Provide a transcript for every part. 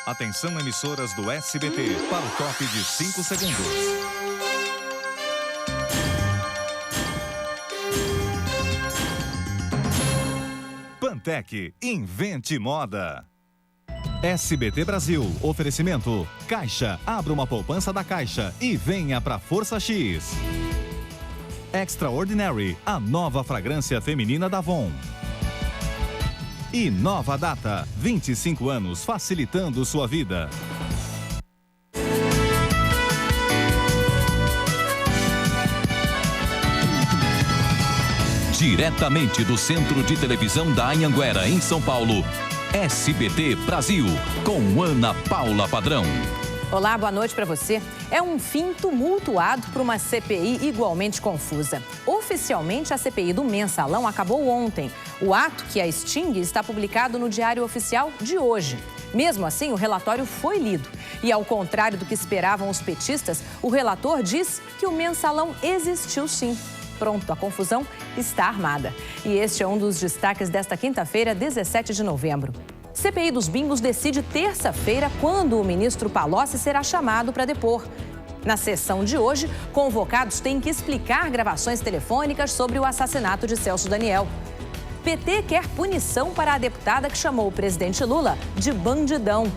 Atenção, emissoras do SBT, para o top de 5 segundos. Pantec, invente moda. SBT Brasil, oferecimento. Caixa, abra uma poupança da Caixa e venha pra Força X. Extraordinary, a nova fragrância feminina da Avon. E Nova Data, 25 anos facilitando sua vida. Diretamente do Centro de Televisão da Anhanguera, em São Paulo, SBT Brasil, com Ana Paula Padrão. Olá, boa noite para você. É um fim tumultuado por uma CPI igualmente confusa. Oficialmente, a CPI do Mensalão acabou ontem. O ato que a extingue está publicado no Diário Oficial de hoje. Mesmo assim, o relatório foi lido. E, ao contrário do que esperavam os petistas, o relator diz que o Mensalão existiu sim. Pronto, a confusão está armada. E este é um dos destaques desta quinta-feira, 17 de novembro. CPI dos bingos decide terça-feira quando o ministro Palocci será chamado para depor. Na sessão de hoje, convocados têm que explicar gravações telefônicas sobre o assassinato de Celso Daniel. PT quer punição para a deputada que chamou o presidente Lula de bandidão.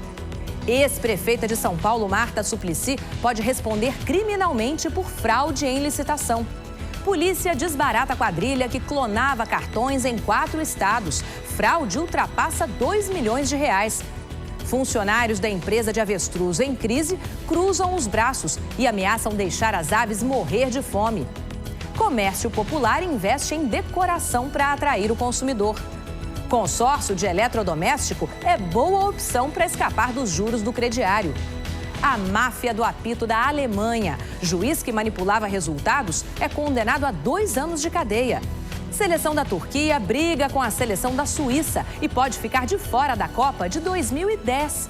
Ex-prefeita de São Paulo, Marta Suplicy, pode responder criminalmente por fraude em licitação. Polícia desbarata a quadrilha que clonava cartões em 4 estados. Fraude ultrapassa 2 milhões de reais. Funcionários da empresa de avestruz em crise cruzam os braços e ameaçam deixar as aves morrer de fome. Comércio Popular investe em decoração para atrair o consumidor. Consórcio de eletrodoméstico é boa opção para escapar dos juros do crediário. A máfia do apito da Alemanha. Juiz que manipulava resultados é condenado a 2 anos de cadeia. Seleção da Turquia briga com a seleção da Suíça e pode ficar de fora da Copa de 2010.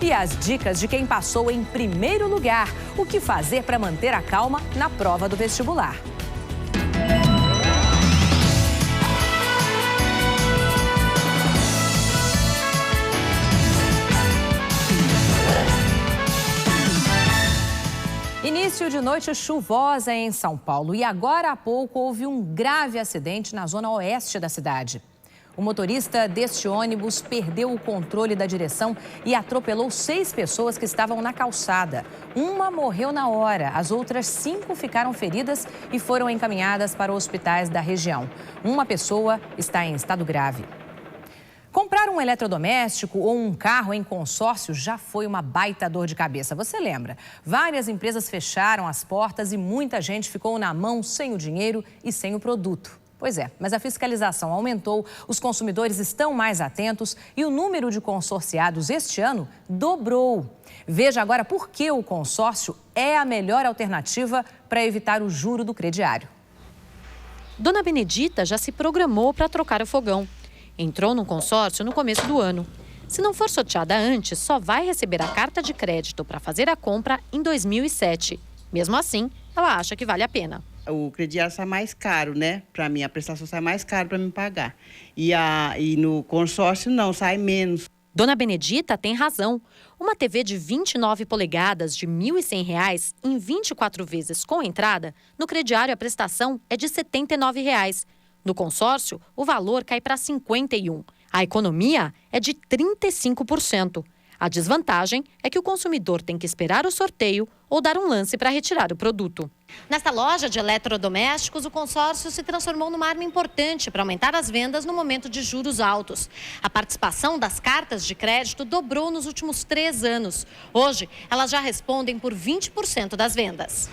E as dicas de quem passou em primeiro lugar. O que fazer para manter a calma na prova do vestibular. Início de noite chuvosa em São Paulo e agora há pouco houve um grave acidente na zona oeste da cidade. O motorista deste ônibus perdeu o controle da direção e atropelou 6 pessoas que estavam na calçada. Uma morreu na hora, as outras 5 ficaram feridas e foram encaminhadas para hospitais da região. Uma pessoa está em estado grave. Comprar um eletrodoméstico ou um carro em consórcio já foi uma baita dor de cabeça, você lembra? Várias empresas fecharam as portas e muita gente ficou na mão sem o dinheiro e sem o produto. Pois é, mas a fiscalização aumentou, os consumidores estão mais atentos e o número de consorciados este ano dobrou. Veja agora por que o consórcio é a melhor alternativa para evitar o juro do crediário. Dona Benedita já se programou para trocar o fogão. Entrou no consórcio no começo do ano. Se não for sorteada antes, só vai receber a carta de crédito para fazer a compra em 2007. Mesmo assim, ela acha que vale a pena. O crediário sai mais caro, né? Para mim, a prestação sai mais caro para mim pagar. E no consórcio, não, sai menos. Dona Benedita tem razão. Uma TV de 29 polegadas de R$ 1.100 em 24 vezes com entrada, no crediário a prestação é de R$ 79. No consórcio, o valor cai para 51%. A economia é de 35%. A desvantagem é que o consumidor tem que esperar o sorteio ou dar um lance para retirar o produto. Nesta loja de eletrodomésticos, o consórcio se transformou numa arma importante para aumentar as vendas no momento de juros altos. A participação das cartas de crédito dobrou nos últimos 3 anos. Hoje, elas já respondem por 20% das vendas.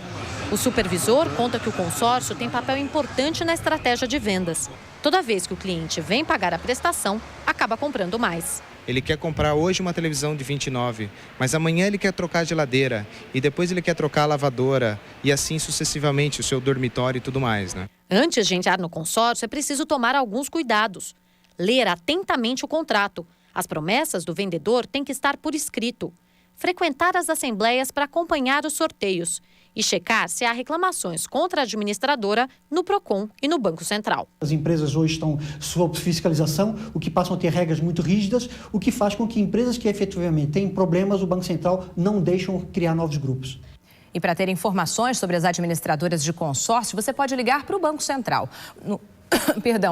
O supervisor conta que o consórcio tem papel importante na estratégia de vendas. Toda vez que o cliente vem pagar a prestação, acaba comprando mais. Ele quer comprar hoje uma televisão de 29, mas amanhã ele quer trocar a geladeira e depois ele quer trocar a lavadora e assim sucessivamente o seu dormitório e tudo mais, né? Antes de entrar no consórcio, é preciso tomar alguns cuidados. Ler atentamente o contrato. As promessas do vendedor têm que estar por escrito. Frequentar as assembleias para acompanhar os sorteios. e checar se há reclamações contra a administradora no Procon e no Banco Central. As empresas hoje estão sob fiscalização, o que passam a ter regras muito rígidas, o que faz com que empresas que efetivamente têm problemas, o Banco Central não deixam criar novos grupos. E para ter informações sobre as administradoras de consórcio, você pode ligar para o Banco Central.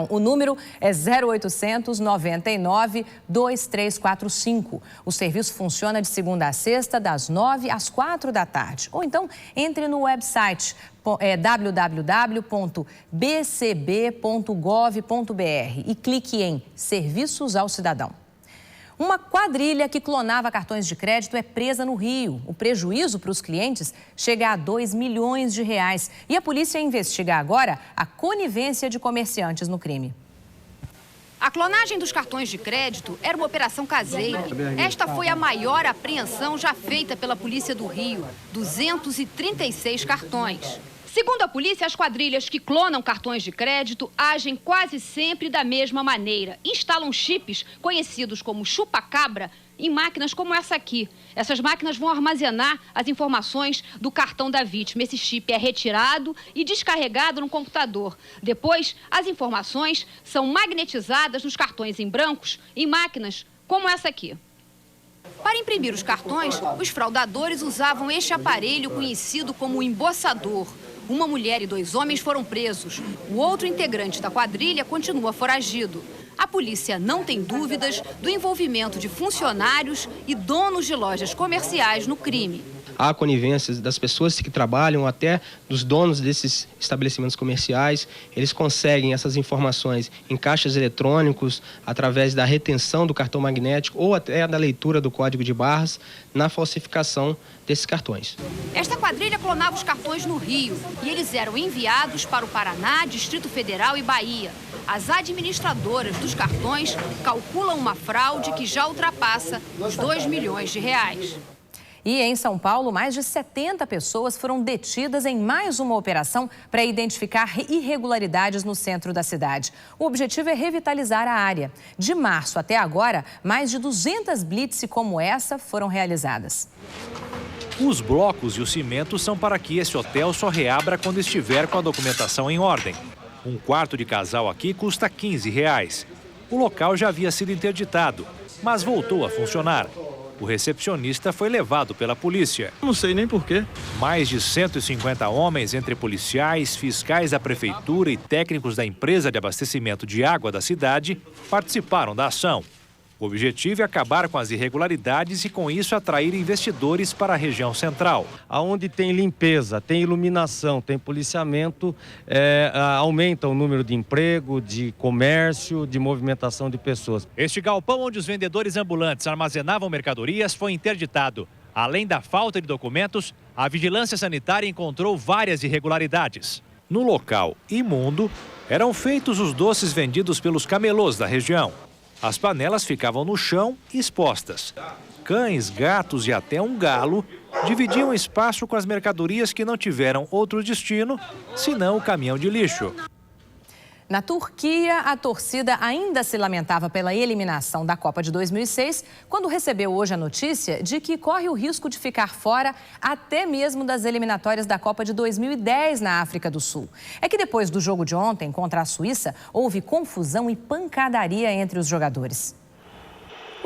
O número é 0800 99 2345. O serviço funciona de segunda a sexta, das 9 às 4 da tarde. Ou então, entre no website www.bcb.gov.br e clique em Serviços ao Cidadão. Uma quadrilha que clonava cartões de crédito é presa no Rio. O prejuízo para os clientes chega a R$2 milhões. E a polícia investiga agora a conivência de comerciantes no crime. A clonagem dos cartões de crédito era uma operação caseira. Esta foi a maior apreensão já feita pela Polícia do Rio. 236 cartões. Segundo a polícia, as quadrilhas que clonam cartões de crédito agem quase sempre da mesma maneira. Instalam chips, conhecidos como chupa-cabra, em máquinas como essa aqui. Essas máquinas vão armazenar as informações do cartão da vítima. Esse chip é retirado e descarregado no computador. Depois, as informações são magnetizadas nos cartões em brancos em máquinas como essa aqui. Para imprimir os cartões, os fraudadores usavam este aparelho conhecido como embolsador. Uma mulher e 2 homens foram presos. O outro integrante da quadrilha continua foragido. A polícia não tem dúvidas do envolvimento de funcionários e donos de lojas comerciais no crime. Há conivências das pessoas que trabalham, até dos donos desses estabelecimentos comerciais. Eles conseguem essas informações em caixas eletrônicos, através da retenção do cartão magnético ou até da leitura do código de barras na falsificação desses cartões. Esta quadrilha clonava os cartões no Rio e eles eram enviados para o Paraná, Distrito Federal e Bahia. As administradoras dos cartões calculam uma fraude que já ultrapassa os R$2 milhões. E em São Paulo, mais de 70 pessoas foram detidas em mais uma operação para identificar irregularidades no centro da cidade. O objetivo é revitalizar a área. De março até agora, mais de 200 blitz como essa foram realizadas. Os blocos e o cimento são para que esse hotel só reabra quando estiver com a documentação em ordem. Um quarto de casal aqui custa R$15. O local já havia sido interditado, mas voltou a funcionar. O recepcionista foi levado pela polícia. Não sei nem porquê. Mais de 150 homens, entre policiais, fiscais da prefeitura e técnicos da empresa de abastecimento de água da cidade, participaram da ação. O objetivo é acabar com as irregularidades e, com isso, atrair investidores para a região central. Aonde tem limpeza, tem iluminação, tem policiamento, aumenta o número de emprego, de comércio, de movimentação de pessoas. Este galpão onde os vendedores ambulantes armazenavam mercadorias foi interditado. Além da falta de documentos, a vigilância sanitária encontrou várias irregularidades. No local imundo, eram feitos os doces vendidos pelos camelôs da região. As panelas ficavam no chão, expostas. Cães, gatos e até um galo dividiam espaço com as mercadorias que não tiveram outro destino, senão o caminhão de lixo. Na Turquia, a torcida ainda se lamentava pela eliminação da Copa de 2006, quando recebeu hoje a notícia de que corre o risco de ficar fora até mesmo das eliminatórias da Copa de 2010 na África do Sul. É que depois do jogo de ontem contra a Suíça, houve confusão e pancadaria entre os jogadores.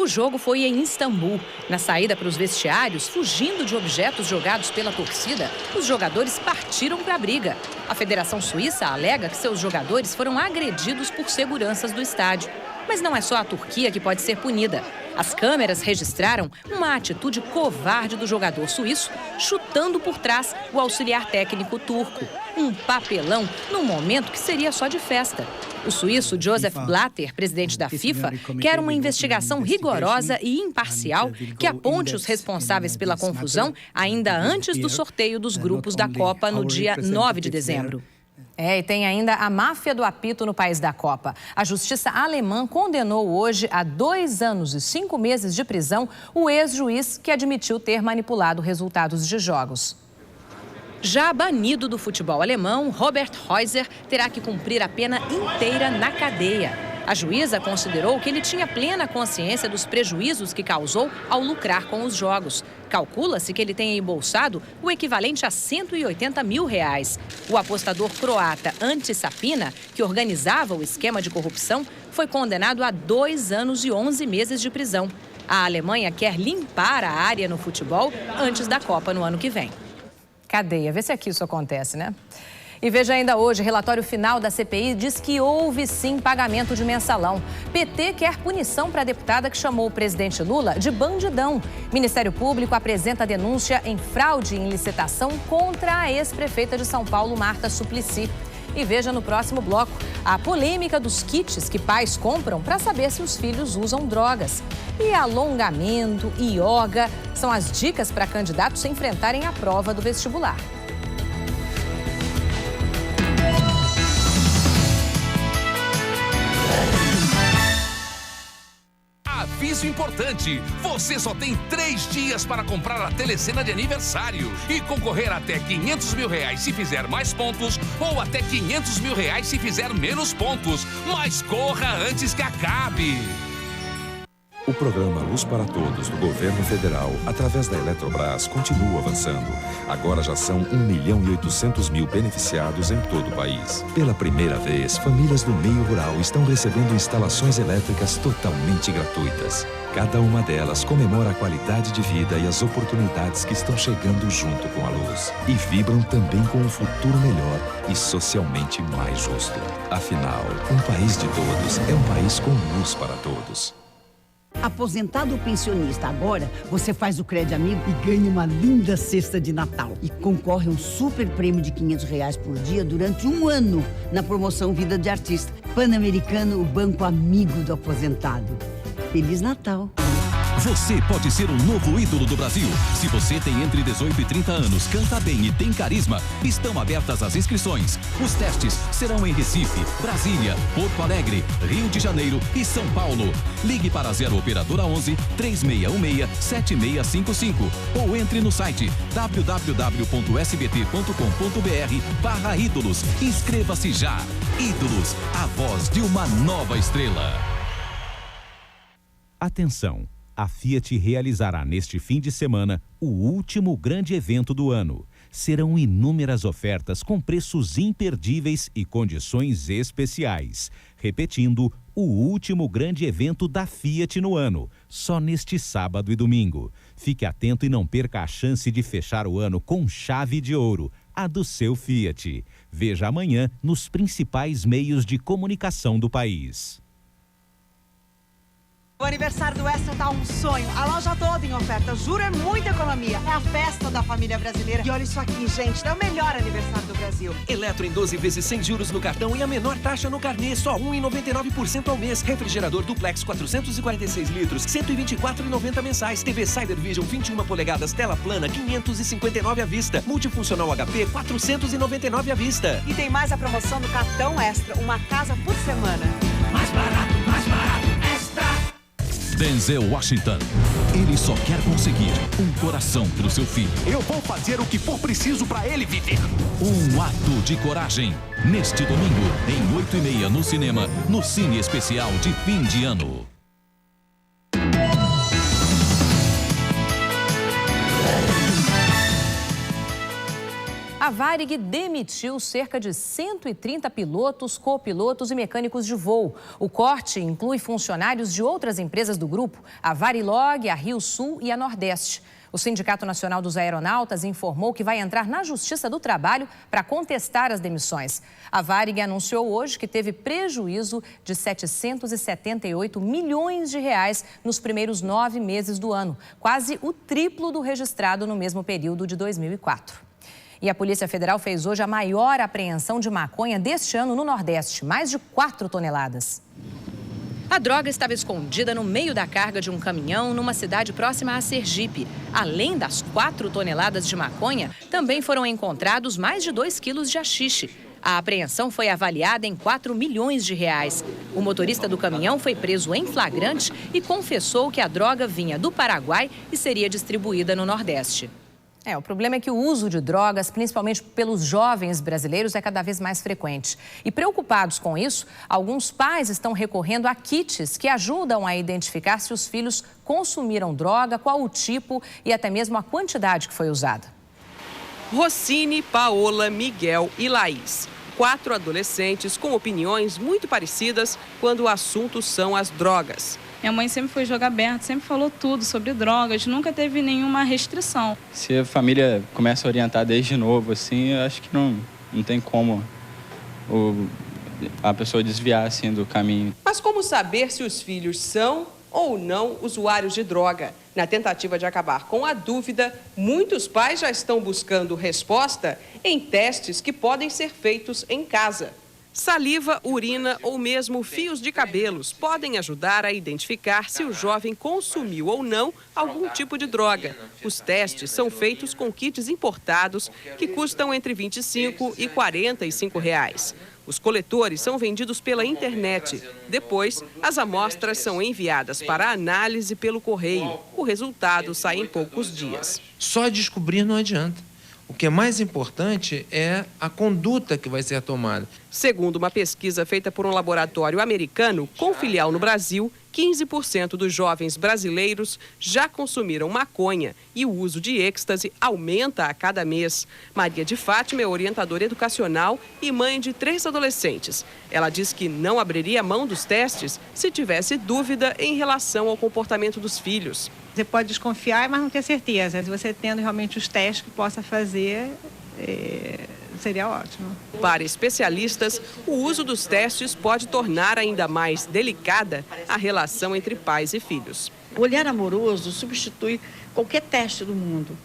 O jogo foi em Istambul. Na saída para os vestiários, fugindo de objetos jogados pela torcida, os jogadores partiram para a briga. A Federação Suíça alega que seus jogadores foram agredidos por seguranças do estádio. Mas não é só a Turquia que pode ser punida. As câmeras registraram uma atitude covarde do jogador suíço, chutando por trás o auxiliar técnico turco. Um papelão num momento que seria só de festa. O suíço Joseph Blatter, presidente da FIFA, quer uma investigação rigorosa e imparcial que aponte os responsáveis pela confusão ainda antes do sorteio dos grupos da Copa no dia 9 de dezembro. E tem ainda a máfia do apito no país da Copa. A justiça alemã condenou hoje a 2 anos e 5 meses de prisão o ex-juiz que admitiu ter manipulado resultados de jogos. Já banido do futebol alemão, Robert Reuser terá que cumprir a pena inteira na cadeia. A juíza considerou que ele tinha plena consciência dos prejuízos que causou ao lucrar com os jogos. Calcula-se que ele tenha embolsado o equivalente a R$180 mil. O apostador croata Ante Sapina, que organizava o esquema de corrupção, foi condenado a 2 anos e 11 meses de prisão. A Alemanha quer limpar a área no futebol antes da Copa no ano que vem. Cadeia, vê se aqui isso acontece, né? E veja ainda hoje, relatório final da CPI diz que houve sim pagamento de mensalão. PT quer punição para a deputada que chamou o presidente Lula de bandidão. Ministério Público apresenta denúncia em fraude em licitação contra a ex-prefeita de São Paulo, Marta Suplicy. E veja no próximo bloco a polêmica dos kits que pais compram para saber se os filhos usam drogas. E alongamento e yoga são as dicas para candidatos enfrentarem a prova do vestibular. Aviso importante, você só tem 3 dias para comprar a telecena de aniversário e concorrer até R$500 mil se fizer mais pontos ou até R$500 mil se fizer menos pontos. Mas corra antes que acabe! O programa Luz para Todos do Governo Federal, através da Eletrobras, continua avançando. Agora já são 1.800.000 beneficiados em todo o país. Pela primeira vez, famílias do meio rural estão recebendo instalações elétricas totalmente gratuitas. Cada uma delas comemora a qualidade de vida e as oportunidades que estão chegando junto com a luz. E vibram também com um futuro melhor e socialmente mais justo. Afinal, um país de todos é um país com luz para todos. Aposentado ou pensionista, agora você faz o Crédito Amigo e ganha uma linda cesta de Natal. E concorre a um super prêmio de R$500 por dia durante 1 ano na promoção Vida de Artista. Pan-Americano, o banco amigo do aposentado. Feliz Natal! Você pode ser o novo ídolo do Brasil. Se você tem entre 18 e 30 anos, canta bem e tem carisma, estão abertas as inscrições. Os testes serão em Recife, Brasília, Porto Alegre, Rio de Janeiro e São Paulo. Ligue para 0 Operadora 11 3616-7655 ou entre no site www.sbt.com.br/ídolos. Inscreva-se já. Ídolos, a voz de uma nova estrela. Atenção! A Fiat realizará neste fim de semana o último grande evento do ano. Serão inúmeras ofertas com preços imperdíveis e condições especiais. Repetindo, o último grande evento da Fiat no ano, só neste sábado e domingo. Fique atento e não perca a chance de fechar o ano com chave de ouro, a do seu Fiat. Veja amanhã nos principais meios de comunicação do país. O aniversário do Extra tá um sonho. A loja toda em oferta. Juro, é muita economia. É a festa da família brasileira. E olha isso aqui, gente. É o melhor aniversário do Brasil. Eletro em 12 vezes sem juros no cartão e a menor taxa no carnê. Só R$ 1,99% ao mês. Refrigerador Duplex 446 litros. R$ 124,90 mensais. TV Cybervision 21 polegadas. Tela plana 559 à vista. Multifuncional HP 499 à vista. E tem mais a promoção do cartão Extra. Uma casa por semana. Mais barato, Extra! Denzel Washington. Ele só quer conseguir um coração pro seu filho. Eu vou fazer o que for preciso para ele viver. Um ato de coragem. Neste domingo, em 8h30 no cinema, no Cine Especial de fim de ano. A Varig demitiu cerca de 130 pilotos, copilotos e mecânicos de voo. O corte inclui funcionários de outras empresas do grupo, a Varilog, a Rio Sul e a Nordeste. O Sindicato Nacional dos Aeronautas informou que vai entrar na Justiça do Trabalho para contestar as demissões. A Varig anunciou hoje que teve prejuízo de R$ 778 milhões nos primeiros 9 meses do ano, quase o triplo do registrado no mesmo período de 2004. E a Polícia Federal fez hoje a maior apreensão de maconha deste ano no Nordeste, mais de 4 toneladas. A droga estava escondida no meio da carga de um caminhão numa cidade próxima a Sergipe. Além das 4 toneladas de maconha, também foram encontrados mais de 2 quilos de haxixe. A apreensão foi avaliada em R$ 4 milhões. O motorista do caminhão foi preso em flagrante e confessou que a droga vinha do Paraguai e seria distribuída no Nordeste. O problema é que o uso de drogas, principalmente pelos jovens brasileiros, é cada vez mais frequente. E preocupados com isso, alguns pais estão recorrendo a kits que ajudam a identificar se os filhos consumiram droga, qual o tipo e até mesmo a quantidade que foi usada. Rossini, Paola, Miguel e Laís. 4 adolescentes com opiniões muito parecidas quando o assunto são as drogas. Minha mãe sempre foi jogo aberto, sempre falou tudo sobre drogas, nunca teve nenhuma restrição. Se a família começa a orientar desde novo, assim, eu acho que não tem como a pessoa desviar assim, do caminho. Mas como saber se os filhos são ou não usuários de droga? Na tentativa de acabar com a dúvida, muitos pais já estão buscando resposta em testes que podem ser feitos em casa. Saliva, urina ou mesmo fios de cabelos podem ajudar a identificar se o jovem consumiu ou não algum tipo de droga. Os testes são feitos com kits importados que custam entre R$ 25 e R$ 45. Os coletores são vendidos pela internet. Depois, as amostras são enviadas para análise pelo correio. O resultado sai em poucos dias. Só descobrir não adianta. O que é mais importante é a conduta que vai ser tomada. Segundo uma pesquisa feita por um laboratório americano com filial no Brasil, 15% dos jovens brasileiros já consumiram maconha e o uso de êxtase aumenta a cada mês. Maria de Fátima é orientadora educacional e mãe de 3 adolescentes. Ela diz que não abriria mão dos testes se tivesse dúvida em relação ao comportamento dos filhos. Você pode desconfiar, mas não ter certeza. Se você tendo realmente os testes que possa fazer, seria ótimo. Para especialistas, o uso dos testes pode tornar ainda mais delicada a relação entre pais e filhos. O olhar amoroso substitui qualquer teste do mundo.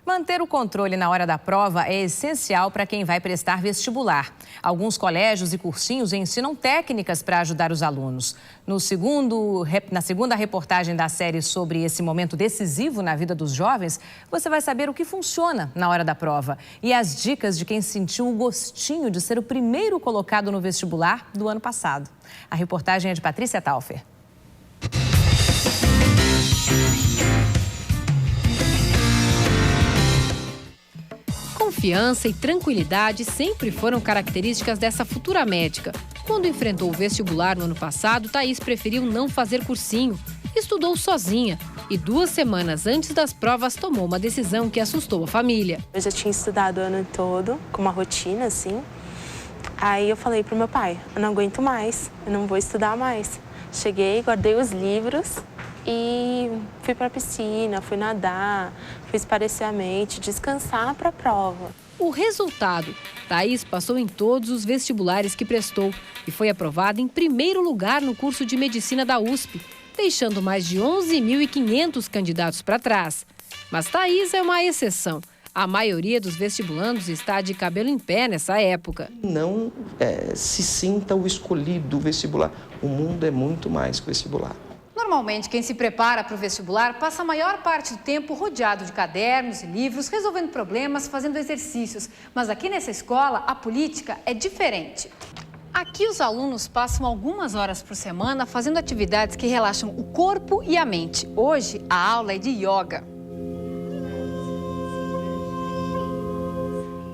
Manter o controle na hora da prova é essencial para quem vai prestar vestibular. Alguns colégios e cursinhos ensinam técnicas para ajudar os alunos. Na segunda reportagem da série sobre esse momento decisivo na vida dos jovens, você vai saber o que funciona na hora da prova e as dicas de quem sentiu o gostinho de ser o primeiro colocado no vestibular do ano passado. A reportagem é de Patrícia Taufer. Confiança e tranquilidade sempre foram características dessa futura médica. Quando enfrentou o vestibular no ano passado, Thaís preferiu não fazer cursinho. Estudou sozinha e 2 semanas antes das provas tomou uma decisão que assustou a família. Eu já tinha estudado o ano todo, com uma rotina assim. Aí eu falei pro meu pai, eu não aguento mais, eu não vou estudar mais. Cheguei, guardei os livros e fui para a piscina, fui nadar, fui espairecer a mente, descansar para a prova. O resultado: Thaís passou em todos os vestibulares que prestou e foi aprovada em primeiro lugar no curso de medicina da USP, deixando mais de 11.500 candidatos para trás. Mas Thaís é uma exceção. A maioria dos vestibulandos está de cabelo em pé nessa época. Não se sinta o escolhido do vestibular. O mundo é muito mais que o vestibular. Normalmente, quem se prepara para o vestibular passa a maior parte do tempo rodeado de cadernos e livros, resolvendo problemas, fazendo exercícios. Mas aqui nessa escola, a política é diferente. Aqui os alunos passam algumas horas por semana fazendo atividades que relaxam o corpo e a mente. Hoje, a aula é de yoga.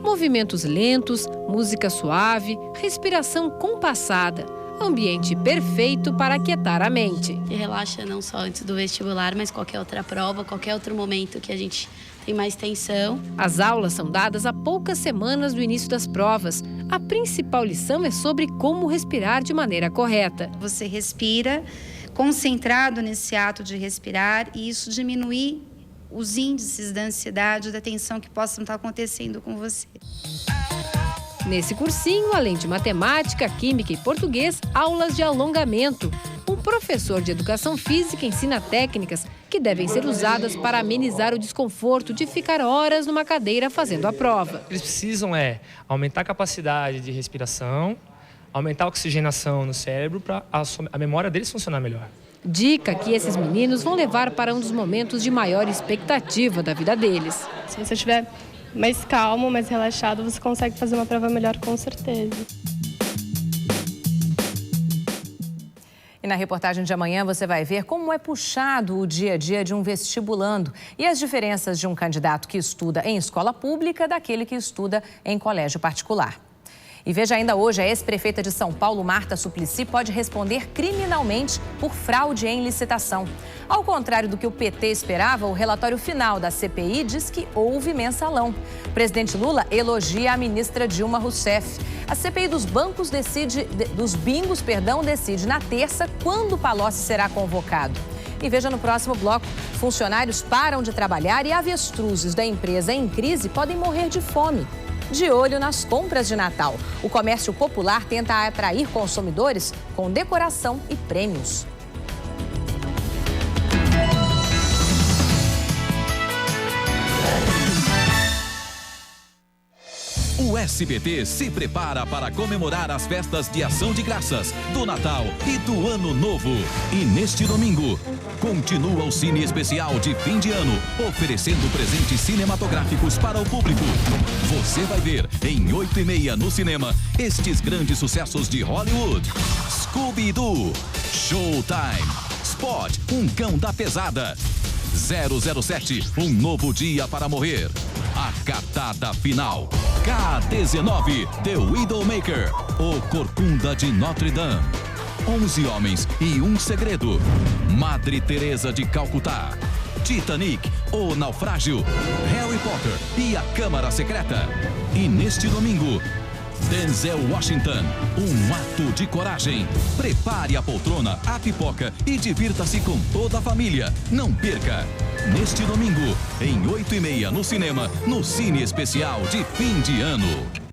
Movimentos lentos, música suave, respiração compassada. Ambiente perfeito para aquietar a mente. Que relaxa não só antes do vestibular, mas qualquer outra prova, qualquer outro momento que a gente tem mais tensão. As aulas são dadas a poucas semanas do início das provas. A principal lição é sobre como respirar de maneira correta. Você respira, concentrado nesse ato de respirar, e isso diminui os índices da ansiedade, da tensão que possam estar acontecendo com você. Nesse cursinho, além de matemática, química e português, aulas de alongamento. Um professor de educação física ensina técnicas que devem ser usadas para amenizar o desconforto de ficar horas numa cadeira fazendo a prova. Eles precisam aumentar a capacidade de respiração, aumentar a oxigenação no cérebro para a memória deles funcionar melhor. Dica que esses meninos vão levar para um dos momentos de maior expectativa da vida deles. Se você tiver mais calmo, mais relaxado, você consegue fazer uma prova melhor, com certeza. E na reportagem de amanhã você vai ver como é puxado o dia a dia de um vestibulando e as diferenças de um candidato que estuda em escola pública daquele que estuda em colégio particular. E veja ainda hoje, a ex-prefeita de São Paulo, Marta Suplicy, pode responder criminalmente por fraude em licitação. Ao contrário do que o PT esperava, o relatório final da CPI diz que houve mensalão. O presidente Lula elogia a ministra Dilma Rousseff. A CPI dos bingos decide na terça quando Palocci será convocado. E veja no próximo bloco, funcionários param de trabalhar e avestruzes da empresa em crise podem morrer de fome. De olho nas compras de Natal, o comércio popular tenta atrair consumidores com decoração e prêmios. O SBT se prepara para comemorar as festas de Ação de Graças, do Natal e do Ano Novo. E neste domingo, continua o Cine Especial de fim de ano, oferecendo presentes cinematográficos para o público. Você vai ver, em 8h30 no cinema, estes grandes sucessos de Hollywood. Scooby-Doo, Showtime, Spot, um cão da pesada. 007, um novo dia para morrer. A Catada Final. K-19, The Widowmaker, o Corcunda de Notre Dame. 11 homens e um segredo. Madre Teresa de Calcutá. Titanic, o Naufrágio. Harry Potter e a Câmara Secreta. E neste domingo, Denzel Washington, um ato de coragem. Prepare a poltrona, a pipoca e divirta-se com toda a família. Não perca! Neste domingo, em 8h30 no cinema, no Cine Especial de fim de ano.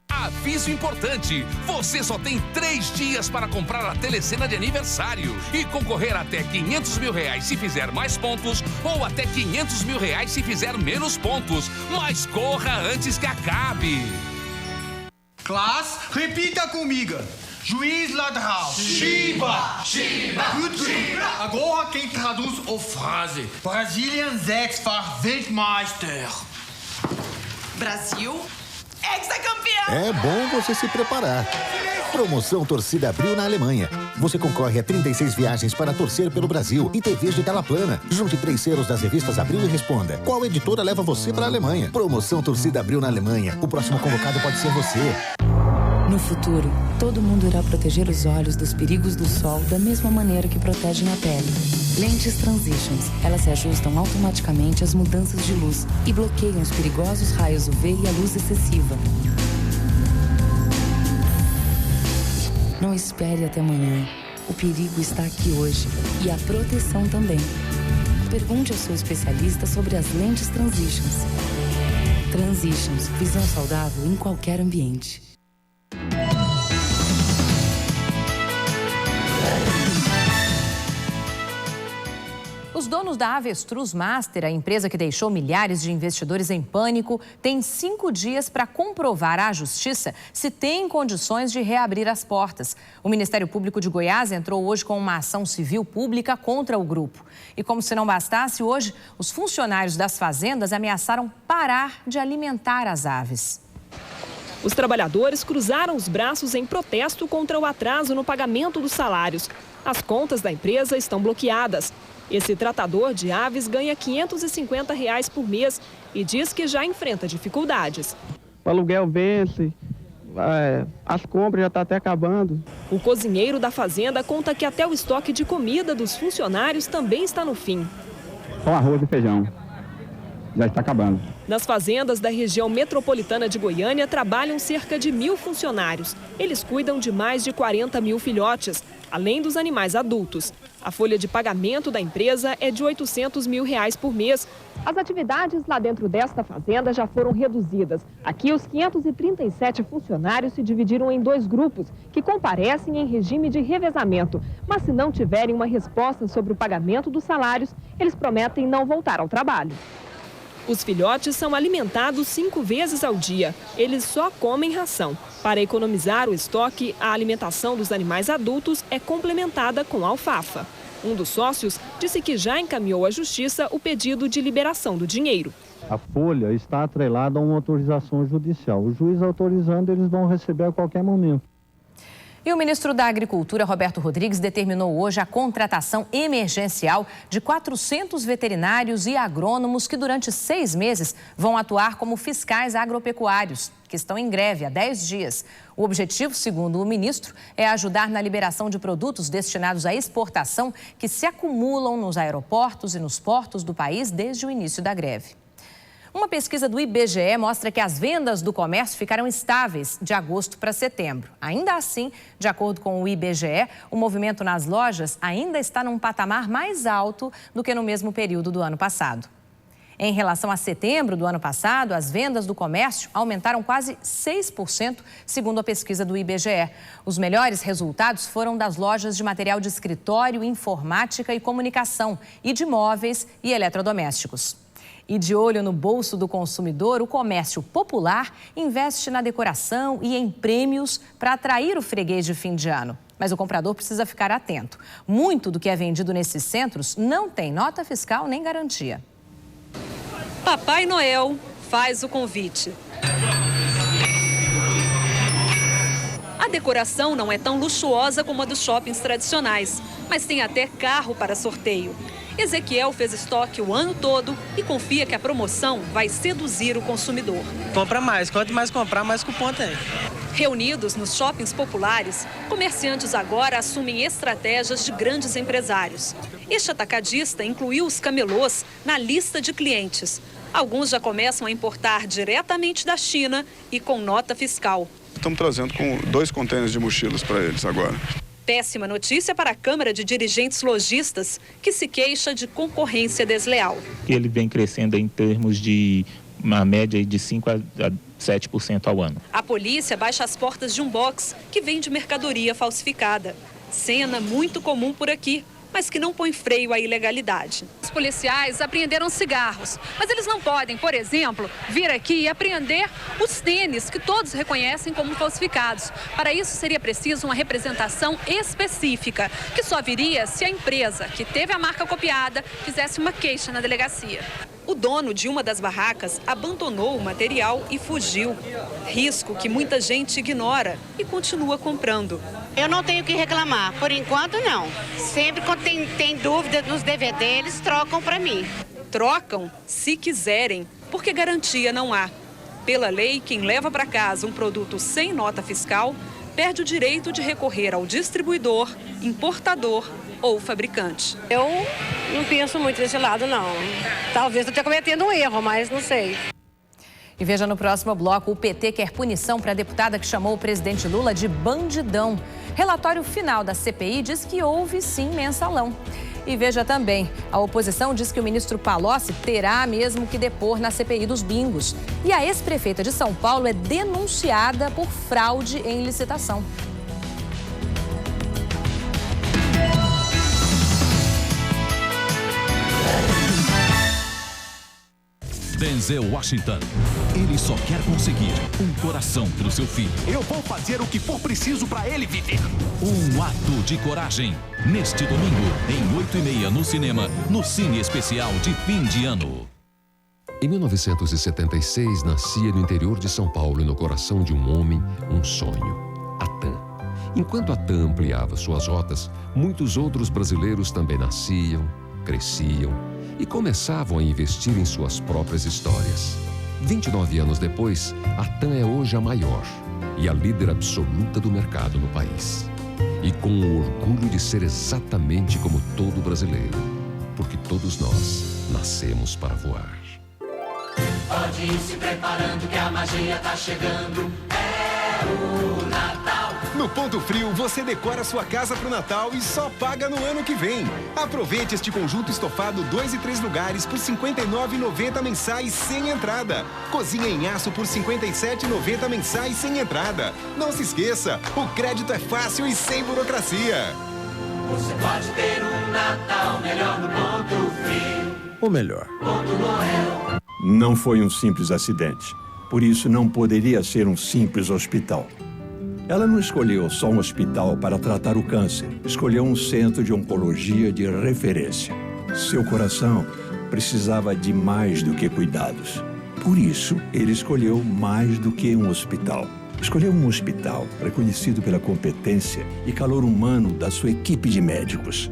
Aviso importante, você só tem 3 dias para comprar a telecena de aniversário e concorrer até R$500 mil se fizer mais pontos ou até R$500 mil se fizer menos pontos. Mas corra antes que acabe. Classe, repita comigo. Juiz lateral. Shiba. Shiba. Agora quem traduz a frase. Brasilien 6-fach Weltmeister. Brasil, ex-campeão. É bom você se preparar. Promoção Torcida Abril na Alemanha. Você concorre a 36 viagens para torcer pelo Brasil e TVs de tela plana. Junte 3 selos das revistas Abril e responda: qual editora leva você para a Alemanha? Promoção Torcida Abril na Alemanha. O próximo convocado pode ser você. No futuro, todo mundo irá proteger os olhos dos perigos do sol da mesma maneira que protegem a pele. Lentes Transitions. Elas se ajustam automaticamente às mudanças de luz e bloqueiam os perigosos raios UV e a luz excessiva. Não espere até amanhã. O perigo está aqui hoje e a proteção também. Pergunte ao seu especialista sobre as lentes Transitions. Transitions. Visão saudável em qualquer ambiente. Os donos da Avestruz Master, a empresa que deixou milhares de investidores em pânico, têm 5 dias para comprovar à Justiça se tem condições de reabrir as portas. O Ministério Público de Goiás entrou hoje com uma ação civil pública contra o grupo. E como se não bastasse, hoje os funcionários das fazendas ameaçaram parar de alimentar as aves. Os trabalhadores cruzaram os braços em protesto contra o atraso no pagamento dos salários. As contas da empresa estão bloqueadas. Esse tratador de aves ganha R$ 550 por mês e diz que já enfrenta dificuldades. O aluguel vence, as compras já estão até acabando. O cozinheiro da fazenda conta que até o estoque de comida dos funcionários também está no fim. Só arroz e feijão. Já está acabando. Nas fazendas da região metropolitana de Goiânia trabalham cerca de 1.000 funcionários. Eles cuidam de mais de 40 mil filhotes, além dos animais adultos. A folha de pagamento da empresa é de R$ 800 mil por mês. As atividades lá dentro desta fazenda já foram reduzidas. Aqui, os 537 funcionários se dividiram em 2 grupos, que comparecem em regime de revezamento. Mas se não tiverem uma resposta sobre o pagamento dos salários, eles prometem não voltar ao trabalho. Os filhotes são alimentados 5 vezes ao dia. Eles só comem ração. Para economizar o estoque, a alimentação dos animais adultos é complementada com alfafa. Um dos sócios disse que já encaminhou à Justiça o pedido de liberação do dinheiro. A folha está atrelada a uma autorização judicial. O juiz autorizando, eles vão receber a qualquer momento. E o ministro da Agricultura, Roberto Rodrigues, determinou hoje a contratação emergencial de 400 veterinários e agrônomos que durante 6 meses vão atuar como fiscais agropecuários, que estão em greve há 10 dias. O objetivo, segundo o ministro, é ajudar na liberação de produtos destinados à exportação que se acumulam nos aeroportos e nos portos do país desde o início da greve. Uma pesquisa do IBGE mostra que as vendas do comércio ficaram estáveis de agosto para setembro. Ainda assim, de acordo com o IBGE, o movimento nas lojas ainda está num patamar mais alto do que no mesmo período do ano passado. Em relação a setembro do ano passado, as vendas do comércio aumentaram quase 6%, segundo a pesquisa do IBGE. Os melhores resultados foram das lojas de material de escritório, informática e comunicação e de móveis e eletrodomésticos. E de olho no bolso do consumidor, o comércio popular investe na decoração e em prêmios para atrair o freguês de fim de ano. Mas o comprador precisa ficar atento. Muito do que é vendido nesses centros não tem nota fiscal nem garantia. Papai Noel faz o convite. A decoração não é tão luxuosa como a dos shoppings tradicionais, mas tem até carro para sorteio. Ezequiel fez estoque o ano todo e confia que a promoção vai seduzir o consumidor. Compra mais. Quanto mais comprar, mais cupom tem. Reunidos nos shoppings populares, comerciantes agora assumem estratégias de grandes empresários. Este atacadista incluiu os camelôs na lista de clientes. Alguns já começam a importar diretamente da China e com nota fiscal. Estamos trazendo com 2 contêineres de mochilas para eles agora. Péssima notícia para a Câmara de Dirigentes Lojistas, que se queixa de concorrência desleal. Ele vem crescendo em termos de uma média de 5% a 7% ao ano. A polícia baixa as portas de um box que vende mercadoria falsificada. Cena muito comum por aqui, mas que não põe freio à ilegalidade. Os policiais apreenderam cigarros, mas eles não podem, por exemplo, vir aqui e apreender os tênis que todos reconhecem como falsificados. Para isso seria preciso uma representação específica, que só viria se a empresa que teve a marca copiada fizesse uma queixa na delegacia. O dono de uma das barracas abandonou o material e fugiu. Risco que muita gente ignora e continua comprando. Eu não tenho o que reclamar, por enquanto não. Sempre quando tem dúvida nos DVD, eles trocam para mim. Trocam se quiserem, porque garantia não há. Pela lei, quem leva para casa um produto sem nota fiscal perde o direito de recorrer ao distribuidor, importador ou fabricante. Eu não penso muito desse lado, não. Talvez eu esteja cometendo um erro, mas não sei. E veja no próximo bloco, o PT quer punição para a deputada que chamou o presidente Lula de bandidão. Relatório final da CPI diz que houve sim mensalão. E veja também, a oposição diz que o ministro Palocci terá mesmo que depor na CPI dos bingos. E a ex-prefeita de São Paulo é denunciada por fraude em licitação. Denzel Washington. Ele só quer conseguir um coração para o seu filho. Eu vou fazer o que for preciso para ele viver. Um ato de coragem. Neste domingo, em 8h30 no cinema, no Cine Especial de Fim de Ano. Em 1976, nascia no interior de São Paulo e no coração de um homem, um sonho. A TAM. Enquanto a TAM ampliava suas rotas, muitos outros brasileiros também nasciam, cresciam e começavam a investir em suas próprias histórias. 29 anos depois, a TAM é hoje a maior e a líder absoluta do mercado no país. E com o orgulho de ser exatamente como todo brasileiro, porque todos nós nascemos para voar. Pode ir se preparando que a magia tá chegando. É o Natal. No Ponto Frio, você decora sua casa pro Natal e só paga no ano que vem. Aproveite este conjunto estofado 2 e 3 lugares por R$ 59,90 mensais sem entrada. Cozinha em aço por R$ 57,90 mensais sem entrada. Não se esqueça, o crédito é fácil e sem burocracia. Você pode ter um Natal melhor no Ponto Frio. Ou melhor, Ponto Noel. Não foi um simples acidente. Por isso não poderia ser um simples hospital. Ela não escolheu só um hospital para tratar o câncer. Escolheu um centro de oncologia de referência. Seu coração precisava de mais do que cuidados. Por isso, ele escolheu mais do que um hospital. Escolheu um hospital reconhecido pela competência e calor humano da sua equipe de médicos.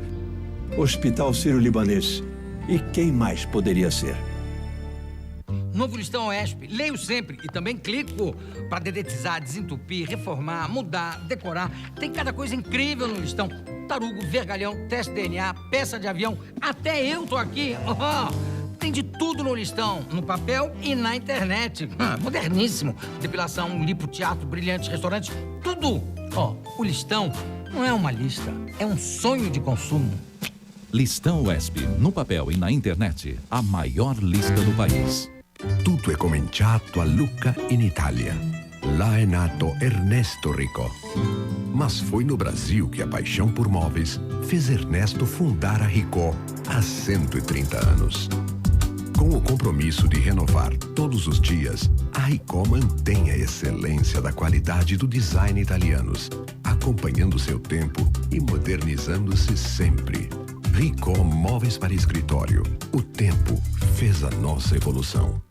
Hospital Sírio-Libanês. E quem mais poderia ser? Novo Listão Oesp, leio sempre e também clico para dedetizar, desentupir, reformar, mudar, decorar. Tem cada coisa incrível no listão. Tarugo, vergalhão, teste DNA, peça de avião, até eu tô aqui. Tem de tudo no listão, no papel e na internet. Moderníssimo. Depilação, lipo, teatro, brilhante, restaurante, tudo. O listão não é uma lista, é um sonho de consumo. Listão Oesp, no papel e na internet, a maior lista do país. Tutto è cominciato a Lucca, in Italia. Lá é nato Ernesto Rico. Mas foi no Brasil que a paixão por móveis fez Ernesto fundar a Rico há 130 anos. Com o compromisso de renovar todos os dias, a Rico mantém a excelência da qualidade do design italianos, acompanhando seu tempo e modernizando-se sempre. Rico Móveis para Escritório. O tempo fez a nossa evolução.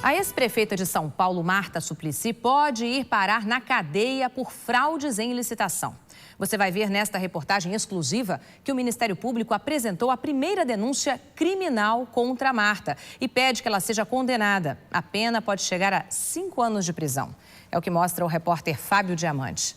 A ex-prefeita de São Paulo, Marta Suplicy, pode ir parar na cadeia por fraudes em licitação. Você vai ver nesta reportagem exclusiva que o Ministério Público apresentou a primeira denúncia criminal contra Marta e pede que ela seja condenada. A pena pode chegar a 5 anos de prisão. É o que mostra o repórter Fábio Diamante.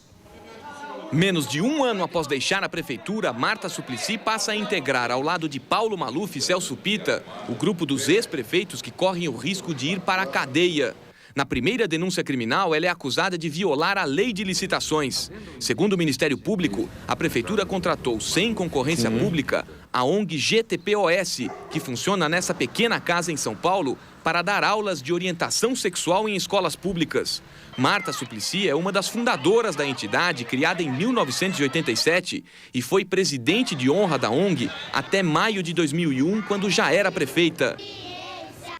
Menos de um ano após deixar a prefeitura, Marta Suplicy passa a integrar, ao lado de Paulo Maluf e Celso Pitta, o grupo dos ex-prefeitos que correm o risco de ir para a cadeia. Na primeira denúncia criminal, ela é acusada de violar a lei de licitações. Segundo o Ministério Público, a prefeitura contratou, sem concorrência pública, a ONG GTPOS, que funciona nessa pequena casa em São Paulo, para dar aulas de orientação sexual em escolas públicas. Marta Suplicy é uma das fundadoras da entidade, criada em 1987, e foi presidente de honra da ONG até maio de 2001, quando já era prefeita.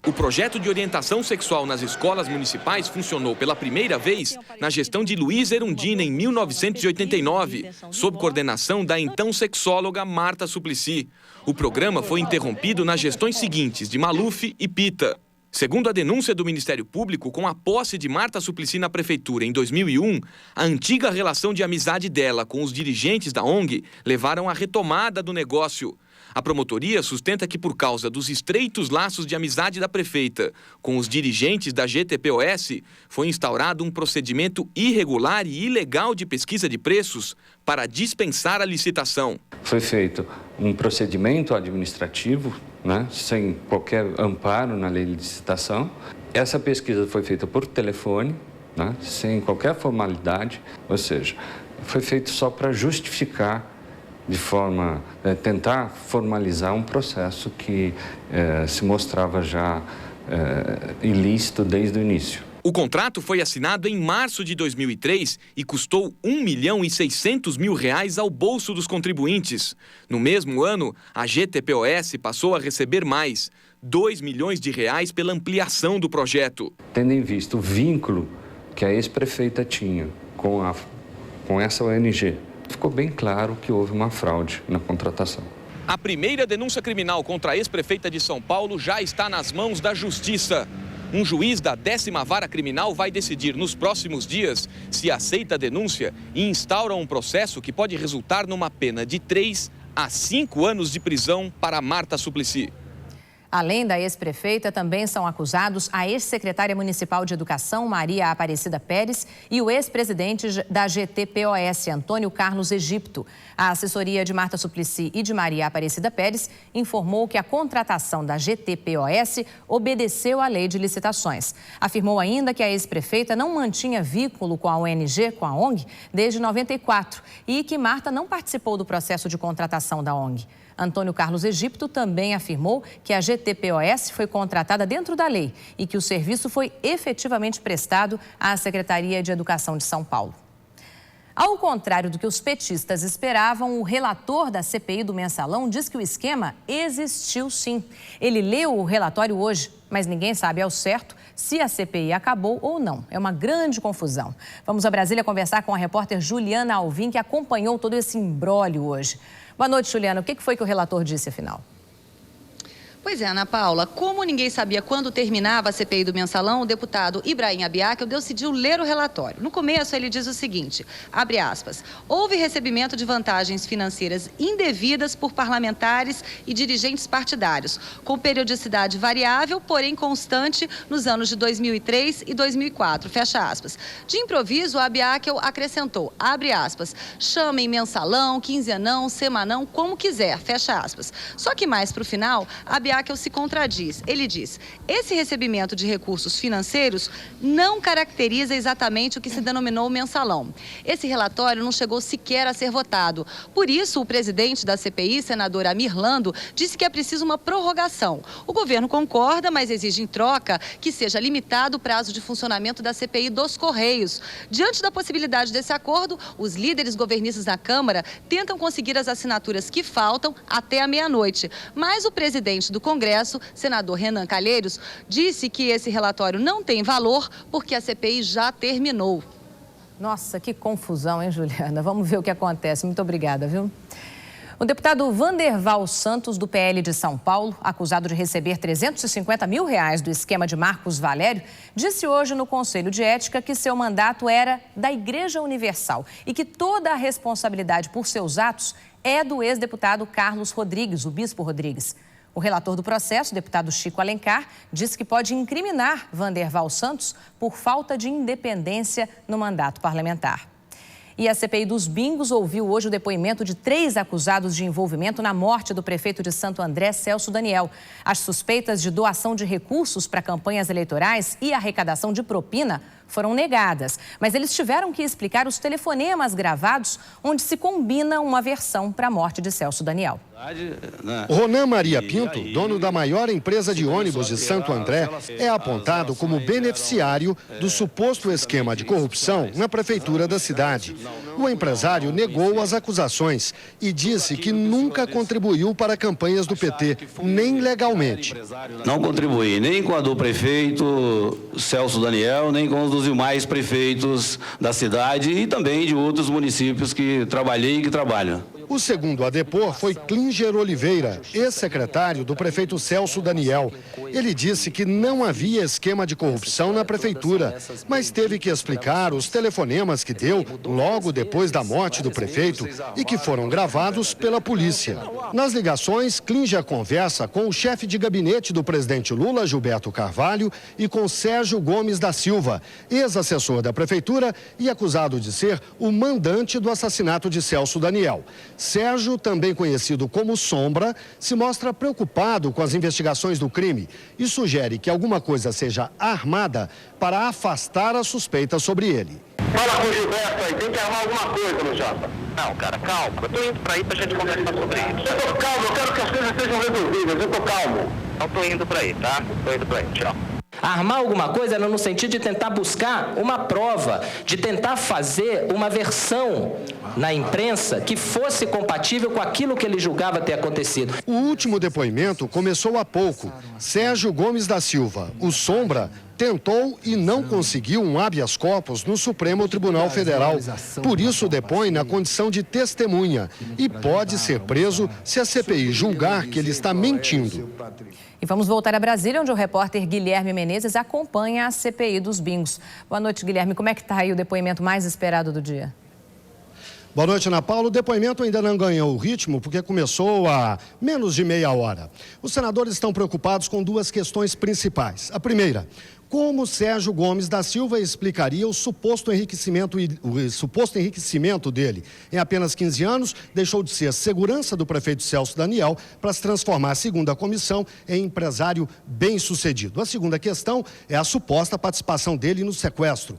O projeto de orientação sexual nas escolas municipais funcionou pela primeira vez na gestão de Luiz Erundina, em 1989, sob coordenação da então sexóloga Marta Suplicy. O programa foi interrompido nas gestões seguintes, de Maluf e Pitta. Segundo a denúncia do Ministério Público, com a posse de Marta Suplicy na prefeitura em 2001, a antiga relação de amizade dela com os dirigentes da ONG levaram à retomada do negócio. A promotoria sustenta que, por causa dos estreitos laços de amizade da prefeita com os dirigentes da GTPOS, foi instaurado um procedimento irregular e ilegal de pesquisa de preços para dispensar a licitação. Foi feito um procedimento administrativo, sem qualquer amparo na lei de licitação. Essa pesquisa foi feita por telefone, sem qualquer formalidade, ou seja, foi feito só para justificar, de forma tentar formalizar um processo que se mostrava já ilícito desde o início. O contrato foi assinado em março de 2003 e custou R$1.600.000 ao bolso dos contribuintes. No mesmo ano, a GTPOS passou a receber mais, R$2 milhões pela ampliação do projeto. Tendo em vista o vínculo que a ex-prefeita tinha com essa ONG, ficou bem claro que houve uma fraude na contratação. A primeira denúncia criminal contra a ex-prefeita de São Paulo já está nas mãos da Justiça. Um juiz da 10ª Vara Criminal vai decidir nos próximos dias se aceita a denúncia e instaura um processo que pode resultar numa pena de 3 a 5 anos de prisão para Marta Suplicy. Além da ex-prefeita, também são acusados a ex-secretária municipal de Educação, Maria Aparecida Pérez, e o ex-presidente da GTPOS, Antônio Carlos Egipto. A assessoria de Marta Suplicy e de Maria Aparecida Pérez informou que a contratação da GTPOS obedeceu à lei de licitações. Afirmou ainda que a ex-prefeita não mantinha vínculo com a ONG, desde 94, e que Marta não participou do processo de contratação da ONG. Antônio Carlos Egipto também afirmou que a GTPOS foi contratada dentro da lei e que o serviço foi efetivamente prestado à Secretaria de Educação de São Paulo. Ao contrário do que os petistas esperavam, o relator da CPI do Mensalão diz que o esquema existiu sim. Ele leu o relatório hoje, mas ninguém sabe ao certo se a CPI acabou ou não. É uma grande confusão. Vamos a Brasília conversar com a repórter Juliana Alvim, que acompanhou todo esse imbróglio hoje. Boa noite, Juliana. O que foi que o relator disse, afinal? Pois é, Ana Paula, como ninguém sabia quando terminava a CPI do Mensalão, o deputado Ibrahim Abiakel decidiu ler o relatório. No começo, ele diz o seguinte, abre aspas, houve recebimento de vantagens financeiras indevidas por parlamentares e dirigentes partidários, com periodicidade variável, porém constante nos anos de 2003 e 2004, fecha aspas. De improviso, Abiakel acrescentou, abre aspas, chamem mensalão, quinzenão, semanão, como quiser, fecha aspas. Só que mais para o final, Abiakel se contradiz. Ele diz, esse recebimento de recursos financeiros não caracteriza exatamente o que se denominou mensalão. Esse relatório não chegou sequer a ser votado. Por isso, o presidente da CPI, senador Amir Lando, disse que é preciso uma prorrogação. O governo concorda, mas exige em troca que seja limitado o prazo de funcionamento da CPI dos Correios. Diante da possibilidade desse acordo, os líderes governistas da Câmara tentam conseguir as assinaturas que faltam até a meia-noite. Mas o presidente do Congresso, senador Renan Calheiros, disse que esse relatório não tem valor porque a CPI já terminou. Nossa, que confusão, hein, Juliana? Vamos ver o que acontece. Muito obrigada, viu? O deputado Vanderval Santos, do PL de São Paulo, acusado de receber R$350 mil do esquema de Marcos Valério, disse hoje no Conselho de Ética que seu mandato era da Igreja Universal e que toda a responsabilidade por seus atos é do ex-deputado Carlos Rodrigues, o bispo Rodrigues. O relator do processo, o deputado Chico Alencar, disse que pode incriminar Vanderval Santos por falta de independência no mandato parlamentar. E a CPI dos bingos ouviu hoje o depoimento de 3 acusados de envolvimento na morte do prefeito de Santo André, Celso Daniel. As suspeitas de doação de recursos para campanhas eleitorais e arrecadação de propina foram negadas, mas eles tiveram que explicar os telefonemas gravados onde se combina uma versão para a morte de Celso Daniel. Ronan Maria Pinto, dono da maior empresa de ônibus de Santo André, é apontado como beneficiário do suposto esquema de corrupção na prefeitura da cidade. O empresário negou as acusações e disse que nunca contribuiu para campanhas do PT, nem legalmente. Não contribuí nem com a do prefeito Celso Daniel, nem com os dos demais prefeitos da cidade e também de outros municípios que trabalhei e que trabalham. O segundo a depor foi Klinger Oliveira, ex-secretário do prefeito Celso Daniel. Ele disse que não havia esquema de corrupção na prefeitura, mas teve que explicar os telefonemas que deu logo depois da morte do prefeito e que foram gravados pela polícia. Nas ligações, Klinger conversa com o chefe de gabinete do presidente Lula, Gilberto Carvalho, e com Sérgio Gomes da Silva, ex-assessor da prefeitura e acusado de ser o mandante do assassinato de Celso Daniel. Sérgio, também conhecido como Sombra, se mostra preocupado com as investigações do crime e sugere que alguma coisa seja armada para afastar a suspeita sobre ele. Fala com o Gilberto aí, tem que armar alguma coisa, meu chapa. Não, cara, calma. Eu tô indo pra aí pra gente conversar sobre isso. Eu tô calmo, eu quero que as coisas sejam resolvidas, eu tô calmo. Eu tô indo pra aí, tá? Tô indo pra aí, tchau. Armar alguma coisa no sentido de tentar buscar uma prova, de tentar fazer uma versão na imprensa que fosse compatível com aquilo que ele julgava ter acontecido. O último depoimento começou há pouco. Sérgio Gomes da Silva, o Sombra, tentou e não conseguiu um habeas corpus no Supremo Tribunal Federal. Por isso depõe na condição de testemunha e pode ser preso se a CPI julgar que ele está mentindo. E vamos voltar a Brasília, onde o repórter Guilherme Menezes acompanha a CPI dos bingos. Boa noite, Guilherme. Como é que está aí o depoimento mais esperado do dia? Boa noite, Ana Paula. O depoimento ainda não ganhou o ritmo porque começou há menos de meia hora. Os senadores estão preocupados com 2 questões principais. A primeira, como Sérgio Gomes da Silva explicaria o suposto enriquecimento dele. Em apenas 15 anos, deixou de ser segurança do prefeito Celso Daniel para se transformar, segundo a comissão, em empresário bem-sucedido. A segunda questão é a suposta participação dele no sequestro.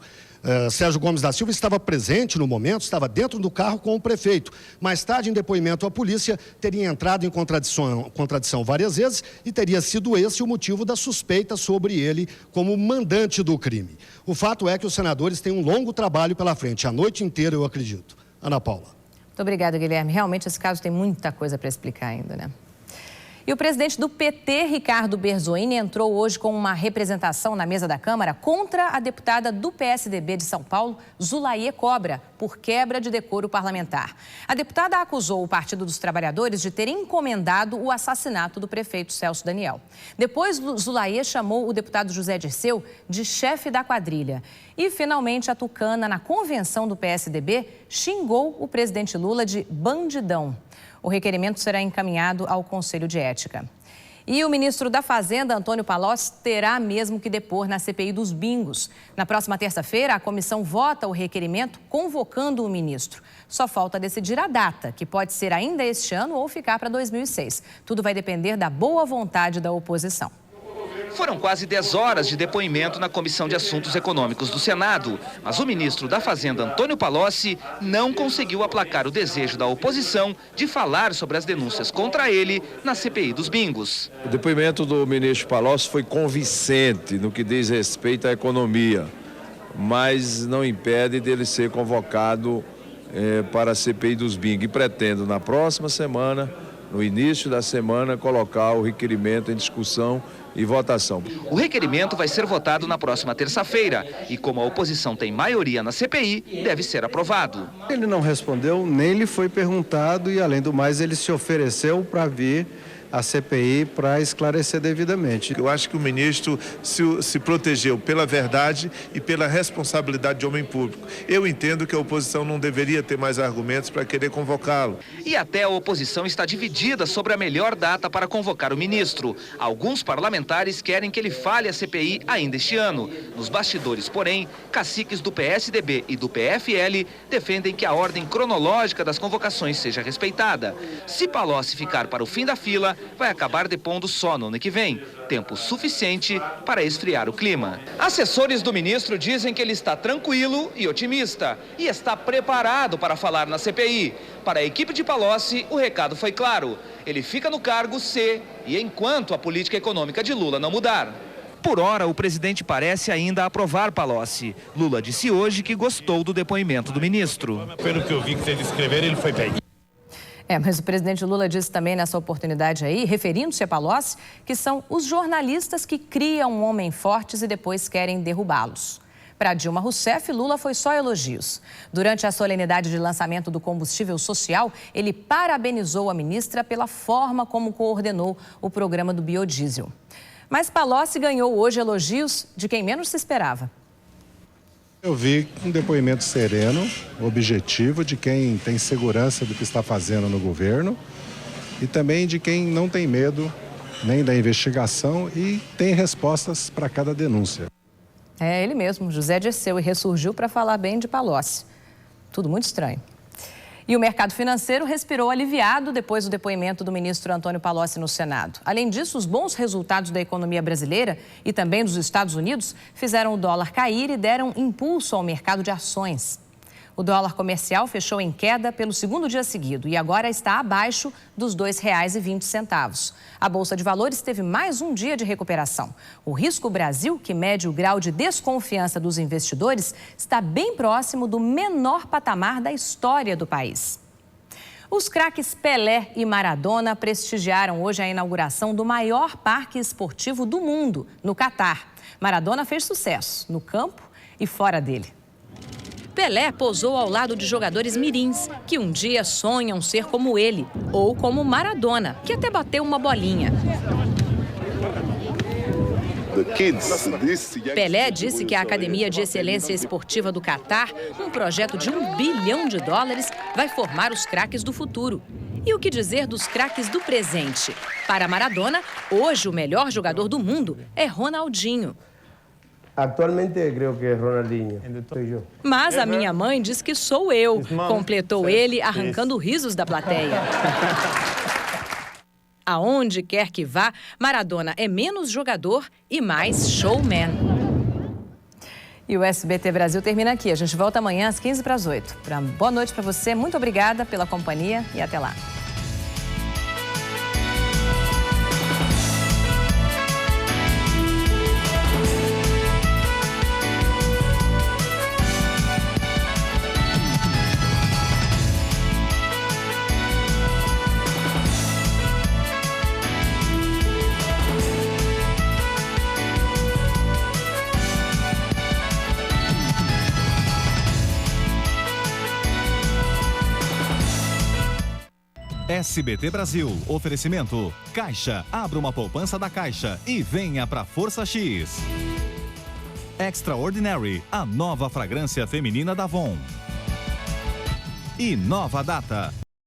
Sérgio Gomes da Silva estava presente no momento, estava dentro do carro com o prefeito. Mais tarde, em depoimento à polícia, teria entrado em contradição várias vezes e teria sido esse o motivo da suspeita sobre ele como mandante do crime. O fato é que os senadores têm um longo trabalho pela frente, a noite inteira, eu acredito. Ana Paula. Muito obrigada, Guilherme. Realmente esse caso tem muita coisa para explicar ainda, né? E o presidente do PT, Ricardo Berzoini, entrou hoje com uma representação na mesa da Câmara contra a deputada do PSDB de São Paulo, Zulaye Cobra, por quebra de decoro parlamentar. A deputada acusou o Partido dos Trabalhadores de ter encomendado o assassinato do prefeito Celso Daniel. Depois, Zulaye chamou o deputado José Dirceu de chefe da quadrilha. E, finalmente, a tucana, na convenção do PSDB, xingou o presidente Lula de bandidão. O requerimento será encaminhado ao Conselho de Ética. E o ministro da Fazenda, Antônio Palocci, terá mesmo que depor na CPI dos bingos. Na próxima terça-feira, a comissão vota o requerimento convocando o ministro. Só falta decidir a data, que pode ser ainda este ano ou ficar para 2006. Tudo vai depender da boa vontade da oposição. Foram quase 10 horas de depoimento na Comissão de Assuntos Econômicos do Senado, mas o ministro da Fazenda, Antônio Palocci, não conseguiu aplacar o desejo da oposição de falar sobre as denúncias contra ele na CPI dos bingos. O depoimento do ministro Palocci foi convincente no que diz respeito à economia, mas não impede dele ser convocado para a CPI dos bingos. E pretendo, na próxima semana, no início da semana, colocar o requerimento em discussão e votação. O requerimento vai ser votado na próxima terça-feira e, como a oposição tem maioria na CPI, deve ser aprovado. Ele não respondeu, nem lhe foi perguntado e, além do mais, ele se ofereceu para vir a CPI para esclarecer devidamente. Eu acho que o ministro se protegeu pela verdade e pela responsabilidade de homem público. Eu entendo que a oposição não deveria ter mais argumentos para querer convocá-lo. E até a oposição está dividida sobre a melhor data para convocar o ministro. Alguns parlamentares querem que ele fale à CPI ainda este ano. Nos bastidores, porém, caciques do PSDB e do PFL defendem que a ordem cronológica das convocações seja respeitada. Se Palocci ficar para o fim da fila, vai acabar depondo só no ano que vem. Tempo suficiente para esfriar o clima. Assessores do ministro dizem que ele está tranquilo e otimista e está preparado para falar na CPI. Para a equipe de Palocci, o recado foi claro. Ele fica no cargo se e enquanto a política econômica de Lula não mudar. Por hora, o presidente parece ainda aprovar Palocci. Lula disse hoje que gostou do depoimento do ministro. Pelo que eu vi que vocês escreveram, ele foi bem. Mas o presidente Lula disse também nessa oportunidade aí, referindo-se a Palocci, que são os jornalistas que criam homens fortes e depois querem derrubá-los. Para Dilma Rousseff, Lula foi só elogios. Durante a solenidade de lançamento do combustível social, ele parabenizou a ministra pela forma como coordenou o programa do biodiesel. Mas Palocci ganhou hoje elogios de quem menos se esperava. Eu vi um depoimento sereno, objetivo, de quem tem segurança do que está fazendo no governo e também de quem não tem medo nem da investigação e tem respostas para cada denúncia. É ele mesmo, José Dirceu, e ressurgiu para falar bem de Palocci. Tudo muito estranho. E o mercado financeiro respirou aliviado depois do depoimento do ministro Antônio Palocci no Senado. Além disso, os bons resultados da economia brasileira e também dos Estados Unidos fizeram o dólar cair e deram impulso ao mercado de ações. O dólar comercial fechou em queda pelo segundo dia seguido e agora está abaixo dos R$ 2,20. A Bolsa de Valores teve mais um dia de recuperação. O Risco Brasil, que mede o grau de desconfiança dos investidores, está bem próximo do menor patamar da história do país. Os craques Pelé e Maradona prestigiaram hoje a inauguração do maior parque esportivo do mundo, no Catar. Maradona fez sucesso no campo e fora dele. Pelé posou ao lado de jogadores mirins, que um dia sonham ser como ele, ou como Maradona, que até bateu uma bolinha. Pelé disse que a Academia de Excelência Esportiva do Catar, um projeto de $1 bilhão, vai formar os craques do futuro. E o que dizer dos craques do presente? Para Maradona, hoje o melhor jogador do mundo é Ronaldinho. Atualmente, creio que é Ronaldinho. Mas a minha mãe diz que sou eu, completou ele, arrancando risos da plateia. Aonde quer que vá, Maradona é menos jogador e mais showman. E o SBT Brasil termina aqui. A gente volta amanhã às 7:45. Boa noite para você, muito obrigada pela companhia e até lá. SBT Brasil, oferecimento. Caixa, abra uma poupança da Caixa e venha pra Força X. Extraordinary, a nova fragrância feminina da Avon. E Nova Data,